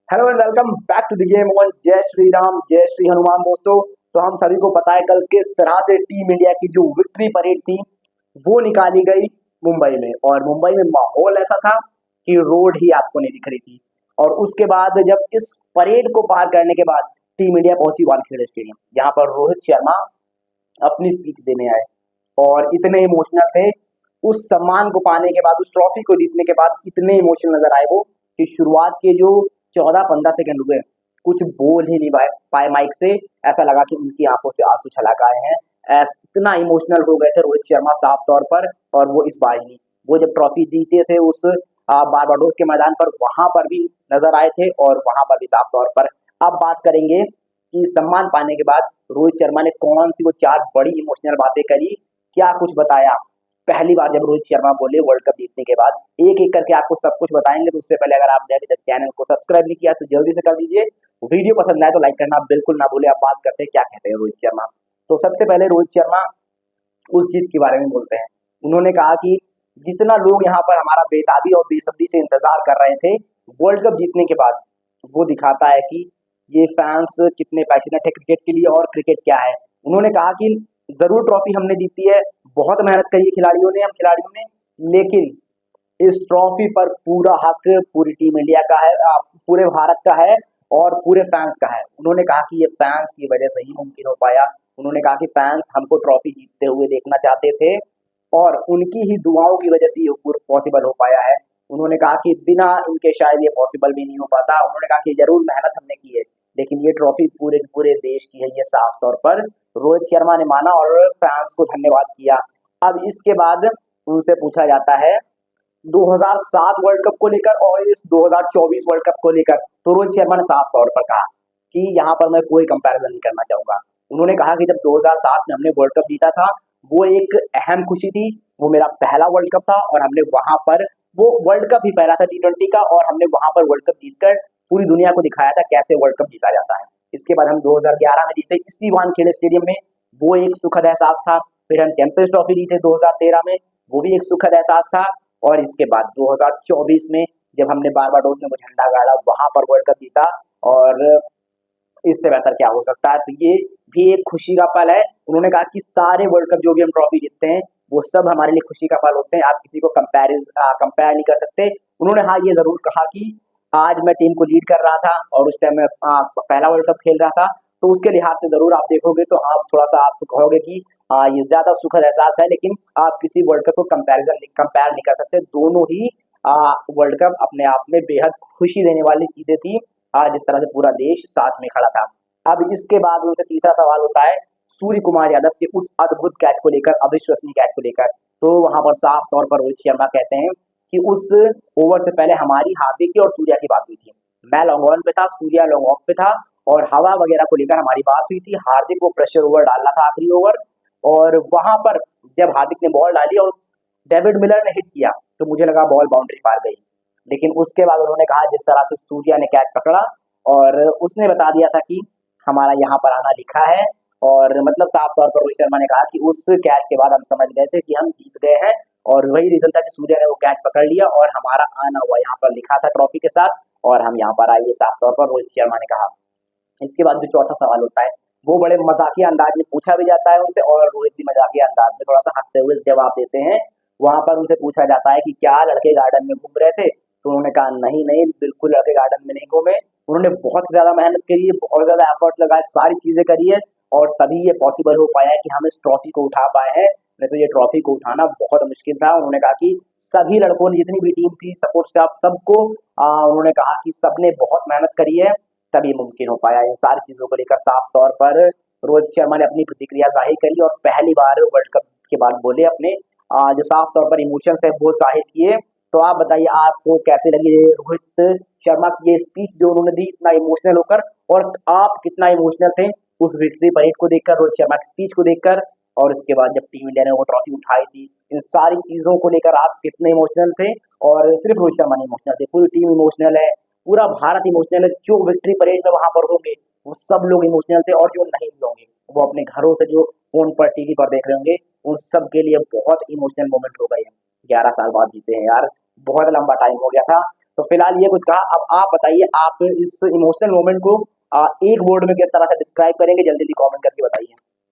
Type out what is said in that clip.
Hello and welcome back to the game on जय श्री राम जय श्री हनुमान दोस्तों। तो हम सभी को पता है कल किस तरह से टीम इंडिया की जो विक्ट्री परेड थी वो निकाली गई मुंबई में। और मुंबई में माहौल ऐसा था कि रोड ही आपको नहीं दिख रही थी। और उसके बाद जब इस परेड को पार करने के बाद टीम इंडिया पहुंची वानखेड़े स्टेडियम, यहाँ पर रोहित शर्मा अपनी स्पीच देने आए और इतने इमोशनल थे। उस सम्मान को पाने के बाद, उस ट्रॉफी को जीतने के बाद इतने इमोशनल नजर आए वो कि शुरुआत के जो 14-15 सेकंड हुए कुछ बोल ही नहीं पाए माइक से। ऐसा लगा कि उनकी आंखों से आंसू छलक आए हैं। इतना इमोशनल हो गए थे रोहित शर्मा साफ तौर पर। और वो इस बार ही नहीं, वो जब ट्रॉफी जीते थे उस बारबाडोस के मैदान पर, वहां पर भी नजर आए थे और वहां पर भी साफ तौर पर। अब बात करेंगे कि सम्मान पाने के बाद रोहित शर्मा ने कौन सी वो 4 बड़ी इमोशनल बातें करी, क्या कुछ बताया। पहली बार जब रोहित शर्मा बोले वर्ल्ड कप जीतने के बाद, एक एक करके आपको सब कुछ बताएंगे। तो उससे पहले अगर आपने अभी तक चैनल को सब्सक्राइब नहीं किया तो जल्दी से कर दीजिए। वीडियो पसंद आए तो लाइक करना बिल्कुल ना भूले। अब बात करते हैं क्या कहते हैं रोहित शर्मा। तो सबसे पहले रोहित शर्मा उस जीत के बारे में बोलते हैं। उन्होंने कहा कि जितना लोग यहाँ पर हमारा बेताबी और बेसब्री से इंतजार कर रहे थे वर्ल्ड कप जीतने के बाद, वो दिखाता है कि ये फैंस कितने पैशनेट है क्रिकेट के लिए और क्रिकेट क्या है। उन्होंने कहा कि जरूर ट्रॉफी हमने जीती है, बहुत मेहनत करी है खिलाड़ियों ने, हम खिलाड़ियों ने, लेकिन इस ट्रॉफी पर पूरा हक पूरी टीम इंडिया का है, पूरे भारत का है और पूरे फैंस का है। उन्होंने कहा कि ये फैंस की वजह से ही मुमकिन हो पाया। उन्होंने कहा कि फैंस हमको ट्रॉफी जीतते हुए देखना चाहते थे और उनकी ही दुआओं की वजह से ये पॉसिबल हो पाया है। उन्होंने कहा कि बिना इनके शायद ये पॉसिबल भी नहीं हो पाता। उन्होंने कहा कि जरूर मेहनत हमने की है, लेकिन ये ट्रॉफी पूरे पूरे देश की है, ये साफ तौर पर रोहित शर्मा ने माना और फैंस को धन्यवाद किया। अब इसके बाद उनसे पूछा जाता है 2007 वर्ल्ड कप को लेकर और इस 2024 वर्ल्ड कप को लेकर, तो रोहित शर्मा ने साफ तौर पर कहा कि यहाँ पर मैं कोई कंपैरिजन नहीं करना चाहूंगा। उन्होंने कहा कि जब 2007 में हमने वर्ल्ड कप जीता था वो एक अहम खुशी थी, वो मेरा पहला वर्ल्ड कप था और हमने वहां पर, वो वर्ल्ड कप ही पहला था T20 का, और हमने वहां पर वर्ल्ड कप जीतकर पूरी दुनिया को दिखाया था कैसे वर्ल्ड कप जीता जाता है। इसके बाद हम 2011 में जीते इसी वानखेड़े स्टेडियम में, वो एक सुखद एहसास था। फिर हम चैंपियंस ट्रॉफी जीते 2013 में, वो भी एक सुखद एहसास था। और इसके बाद 2024 में जब हमने बारबाडोस में वो झंडा गाड़ा, वहां पर वर्ल्ड कप जीता। और इससे बेहतर क्या हो सकता है, तो ये भी एक खुशी का पल है। उन्होंने कहा कि सारे वर्ल्ड कप जो भी हम ट्रॉफी जीतते हैं वो सब हमारे लिए खुशी का पल होते हैं, आप किसी को कंपेयर नहीं कर सकते। उन्होंने हाँ ये जरूर कहा कि आज मैं टीम को लीड कर रहा था और उस टाइम मैं पहला वर्ल्ड कप खेल रहा था, तो उसके लिहाज से जरूर आप देखोगे तो आप थोड़ा सा आप कहोगे कि ये ज्यादा सुखद एहसास है, लेकिन आप किसी वर्ल्ड कप को कंपेयर नहीं कर सकते। दोनों ही वर्ल्ड कप अपने आप में बेहद खुशी देने वाली चीजें थी, जिस तरह से पूरा देश साथ में खड़ा था। अब इसके बाद उनसे तीसरा सवाल होता है सूर्य कुमार यादव के उस अद्भुत कैच को लेकर, अविश्वसनीय कैच को लेकर। तो वहां पर साफ तौर पर रोहित शर्मा कहते हैं कि उस ओवर से पहले हमारी हार्दिक की और सूर्या की बात हुई थी। मैं लॉन्ग ऑन पे था, सूर्या लॉन्ग ऑफ पे था और हवा वगैरह को लेकर हमारी बात हुई थी। हार्दिक वो प्रेशर ओवर डालना था आखिरी ओवर, और वहां पर जब हार्दिक ने बॉल डाली और डेविड मिलर ने हिट किया तो मुझे लगा बॉल बाउंड्री पार गई। लेकिन उसके बाद उन्होंने कहा जिस तरह से सूर्या ने कैच पकड़ा और उसने बता दिया था कि हमारा यहाँ पर आना लिखा है। और मतलब साफ तौर पर रोहित शर्मा ने कहा कि उस कैच के बाद हम समझ गए थे कि हम जीत गए हैं, और वही रीजन था कि सूर्या ने वो कैच पकड़ लिया और हमारा आना हुआ यहाँ पर लिखा था ट्रॉफी के साथ, और हम यहाँ पर आए, साफ तौर पर रोहित शर्मा ने कहा। इसके बाद जो चौथा सवाल होता है वो बड़े मजाकिया अंदाज में पूछा भी जाता है उनसे, और रोहित भी मजाकिया अंदाज में थोड़ा सा हंसते हुए जवाब देते हैं। वहां पर उनसे पूछा जाता है कि क्या लड़के गार्डन में घूम रहे थे, तो उन्होंने कहा नहीं नहीं बिल्कुल लड़के गार्डन में नहीं घूमे। उन्होंने बहुत ज्यादा मेहनत करी है, बहुत ज्यादा एफर्ट्स लगाए, सारी चीजें करी है, और तभी ये पॉसिबल हो पाया है कि हम इस ट्रॉफी को उठा पाए हैं। नहीं तो ये ट्रॉफी को उठाना बहुत मुश्किल था। उन्होंने कहा कि सभी लड़कों ने, जितनी भी टीम थी, सपोर्ट स्टाफ, सबको उन्होंने कहा कि सबने बहुत मेहनत करी है तभी मुमकिन हो पाया। इन सारी चीजों को लेकर साफ तौर पर रोहित शर्मा ने अपनी प्रतिक्रिया जाहिर करी और पहली बार वर्ल्ड कप के बाद बोले अपने जो साफ तौर पर इमोशंस है वो जाहिर किए। तो आप बताइए आपको कैसे लगी ये रोहित शर्मा की ये स्पीच जो उन्होंने दी इतना इमोशनल होकर, और आप कितना इमोशनल थे उस विक्ट्री परेड को देखकर, रोहित शर्मा की स्पीच को देखकर, और इसके बाद जब टीम इंडिया ने वो ट्रॉफी उठाई थी, इन सारी चीजों को लेकर आप कितने इमोशनल थे। और सिर्फ रोहित शर्मा नहीं इमोशनल थे, पूरी टीम इमोशनल है, पूरा भारत इमोशनल है। जो विक्ट्री परेड में वहां पर होंगे वो सब लोग इमोशनल थे, और जो नहीं भी होंगे वो अपने घरों से जो फोन पर टीवी पर देख रहे होंगे उन सब के लिए बहुत इमोशनल मोमेंट हो गए हैं। 11 साल बाद जीते हैं यार, बहुत लंबा टाइम हो गया था। तो फिलहाल ये कुछ कहा। अब आप बताइए, आप इस इमोशनल मोमेंट को एक वर्ड में किस तरह से डिस्क्राइब करेंगे, जल्दी जल्दी कमेंट करके बताइए।